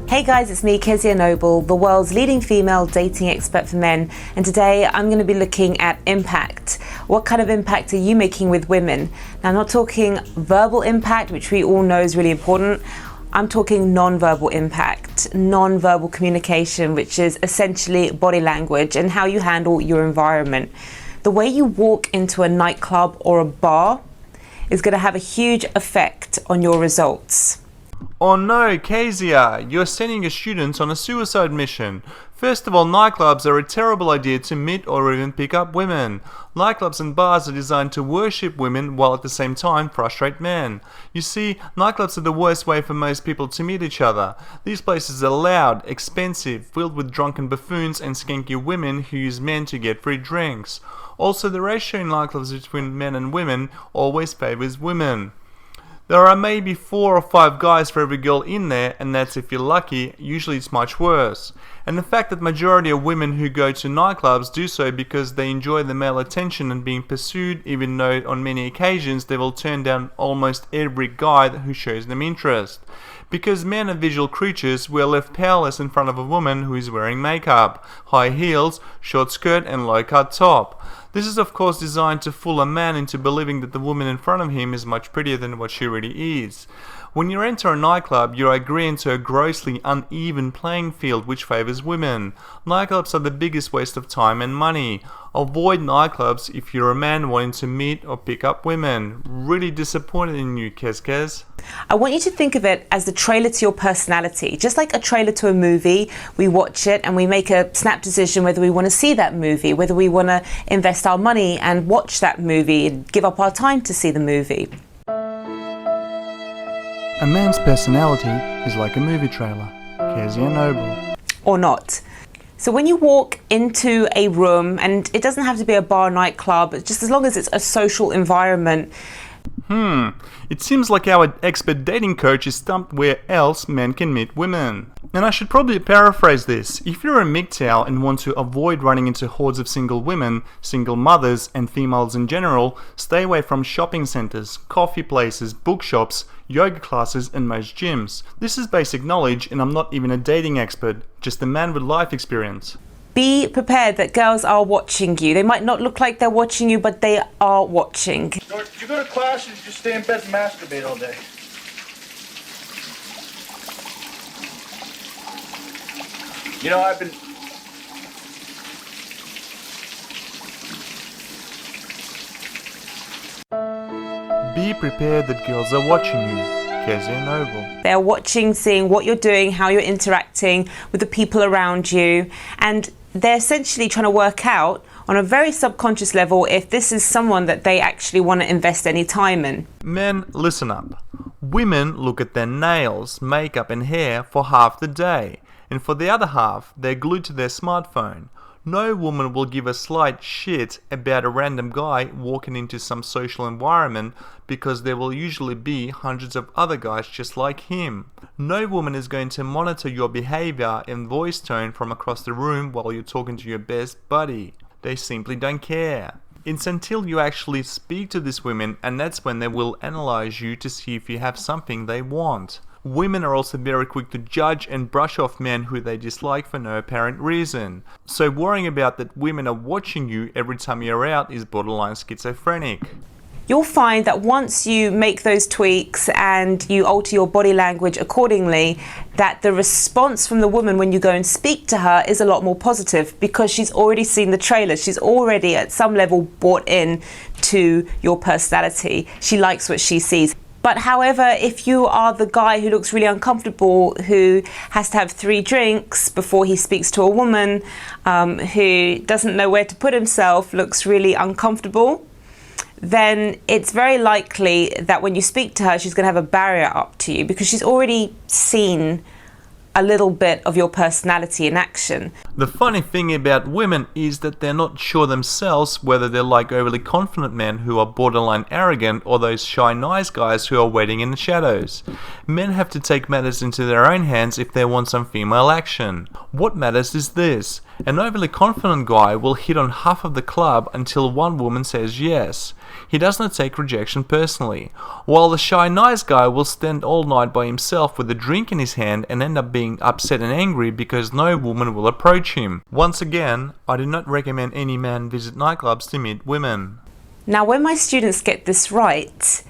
Hey guys, it's me, Kezia Noble, the world's leading female dating expert for men, and today I'm going to be looking at impact. What kind of impact are you making with women? Now, I'm not talking verbal impact, which we all know is really important. I'm talking non-verbal impact, non-verbal communication, which is essentially body language and how you handle your environment. The way you walk into a nightclub or a bar is going to have a huge effect on your results. Oh no, Kezia, you're sending your students on a suicide mission. First of all, nightclubs are a terrible idea to meet or even pick up women. Nightclubs and bars are designed to worship women while at the same time frustrate men. You see, nightclubs are the worst way for most people to meet each other. These places are loud, expensive, filled with drunken buffoons and skanky women who use men to get free drinks. Also, the ratio in nightclubs between men and women always favors women. There are maybe 4 or 5 guys for every girl in there, and that's if you're lucky. Usually it's much worse. And the fact that majority of women who go to nightclubs do so because they enjoy the male attention and being pursued, even though on many occasions they will turn down almost every guy who shows them interest. Because men are visual creatures, we are left powerless in front of a woman who is wearing makeup, high heels, short skirt and low-cut top. This is of course designed to fool a man into believing that the woman in front of him is much prettier than what she really is. When you enter a nightclub, you are agreeing to a grossly uneven playing field which favors women. Nightclubs are the biggest waste of time and money. Avoid nightclubs if you're a man wanting to meet or pick up women. Really disappointed in you, Kez. I want you to think of it as the trailer to your personality. Just like a trailer to a movie, we watch it and we make a snap decision whether we want to see that movie, whether we want to invest our money and watch that movie and give up our time to see the movie. A man's personality is like a movie trailer. Kezia Noble. Or not. So when you walk into a room, and it doesn't have to be a bar, nightclub, just as long as it's a social environment. It seems like our expert dating coach is stumped where else men can meet women. And I should probably paraphrase this. If you're a MGTOW and want to avoid running into hordes of single women, single mothers and females in general, stay away from shopping centers, coffee places, bookshops, yoga classes and most gyms. This is basic knowledge and I'm not even a dating expert, just a man with life experience. Be prepared that girls are watching you. They might not look like they're watching you, but they are watching. You go to class and you just stay in bed and masturbate all day. You know, I've been... Be prepared that girls are watching you. Kezia Noble. They're watching, seeing what you're doing, how you're interacting with the people around you, and they're essentially trying to work out on a very subconscious level if this is someone that they actually want to invest any time in. Men, listen up. Women look at their nails, makeup and hair for half the day, and for the other half, they're glued to their smartphone. No woman will give a slight shit about a random guy walking into some social environment because there will usually be hundreds of other guys just like him. No woman is going to monitor your behavior and voice tone from across the room while you're talking to your best buddy. They simply don't care. It's until you actually speak to these women, and that's when they will analyze you to see if you have something they want. Women are also very quick to judge and brush off men who they dislike for no apparent reason. So worrying about that women are watching you every time you're out is borderline schizophrenic. You'll find that once you make those tweaks and you alter your body language accordingly, that the response from the woman when you go and speak to her is a lot more positive because she's already seen the trailer. She's already at some level bought in to your personality. She likes what she sees. But however, if you are the guy who looks really uncomfortable, who has to have 3 drinks before he speaks to a woman, who doesn't know where to put himself, looks really uncomfortable, then it's very likely that when you speak to her, she's going to have a barrier up to you because she's already seen a little bit of your personality in action. The funny thing about women is that they're not sure themselves whether they're like overly confident men who are borderline arrogant or those shy nice guys who are waiting in the shadows. Men have to take matters into their own hands if they want some female action. What matters is this: An overly confident guy will hit on half of the club until one woman says yes. He does not take rejection personally, while the shy nice guy will stand all night by himself with a drink in his hand and end up being upset and angry because no woman will approach him. Once again, I do not recommend any man visit nightclubs to meet women. Now, when my students get this right,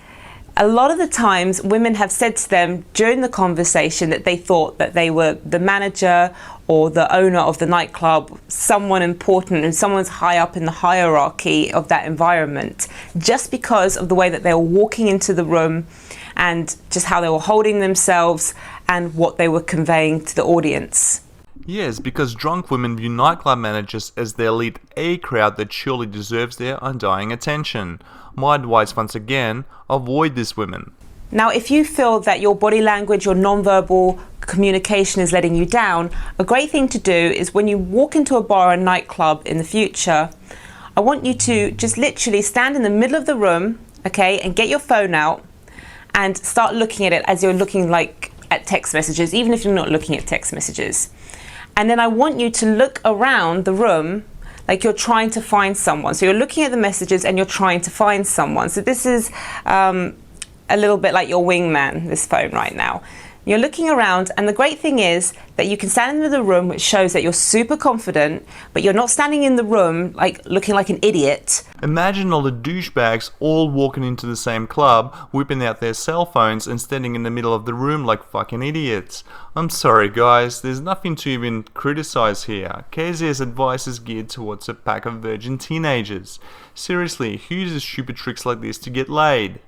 a lot of the times women have said to them during the conversation that they thought that they were the manager or the owner of the nightclub, someone important and someone's high up in the hierarchy of that environment, just because of the way that they were walking into the room and just how they were holding themselves and what they were conveying to the audience. Yes, because drunk women view nightclub managers as their elite A crowd that surely deserves their undying attention. My advice once again, avoid these women. Now, if you feel that your body language, your non-verbal communication is letting you down, a great thing to do is when you walk into a bar or nightclub in the future, I want you to just literally stand in the middle of the room, okay, and get your phone out and start looking at it as you're looking like at text messages, even if you're not looking at text messages. And then I want you to look around the room like you're trying to find someone. So you're looking at the messages and you're trying to find someone. So this is a little bit like your wingman, this phone right now. You're looking around, and the great thing is that you can stand in the room, which shows that you're super confident, but you're not standing in the room like looking like an idiot. Imagine all the douchebags all walking into the same club, whipping out their cell phones and standing in the middle of the room like fucking idiots. I'm sorry guys, there's nothing to even criticize here. Kezia's advice is geared towards a pack of virgin teenagers. Seriously, who uses stupid tricks like this to get laid?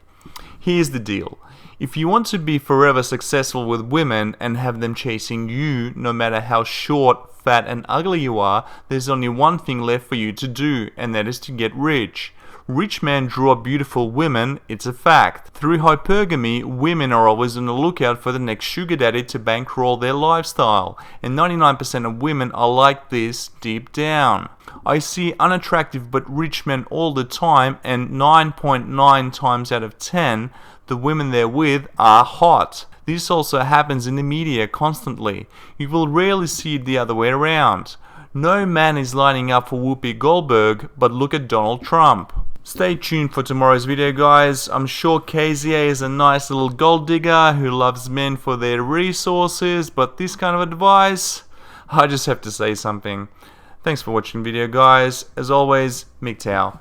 Here's the deal. If you want to be forever successful with women and have them chasing you, no matter how short, fat and ugly you are, there's only one thing left for you to do, and that is to get rich. Rich men draw beautiful women, it's a fact. Through hypergamy, women are always on the lookout for the next sugar daddy to bankroll their lifestyle, and 99% of women are like this deep down. I see unattractive but rich men all the time, and 9.9 times out of 10, the women they're with are hot. This also happens in the media constantly. You will rarely see it the other way around. No man is lining up for Whoopi Goldberg, but look at Donald Trump. Stay tuned for tomorrow's video guys. I'm sure Kezia is a nice little gold digger who loves men for their resources, but this kind of advice, I just have to say something. Thanks for watching the video guys. As always, MGTOW.